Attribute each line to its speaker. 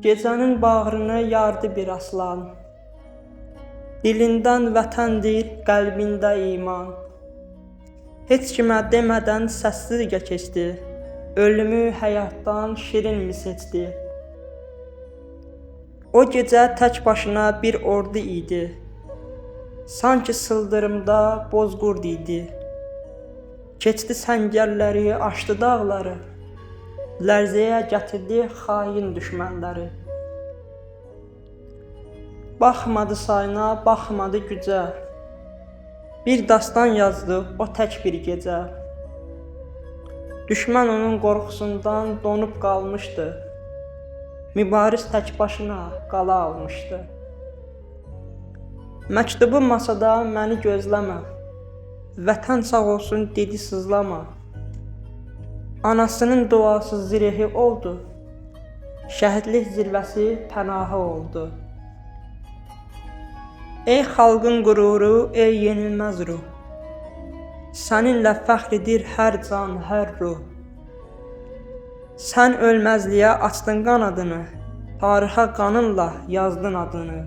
Speaker 1: Gecənin bağrını yardı bir aslan. Dilindən vətəndir, qəlbində iman. Heç kimə demədən səssizcə keçdi. Ölümü həyatdan şirinmi seçdi? O gecə tək başına bir ordu idi. Sanki sıldırımda bozqurd idi. Keçdi səngərləri, aşdı dağları. Lərzəyə gətirdi xain düşmənləri. Baxmadı sayına, baxmadı gücə. Bir dastan yazdı o tək bir gecə. Düşmən onun qorxusundan donub qalmışdı. Mübariz tək başına qala almışdı. Məktubu masada məni gözləmə. Vətən sağ olsun dedi sızlama. Anasının duası zirəhi oldu. Şəhidlik zirvəsi pənahı oldu. Ey xalqın qüruru, ey yenilməz ruh. Səninlə fəxr edir hər can, hər ruh. Sən ölməzliyə açdın qanadını. Tarixə qanınla yazdın adını.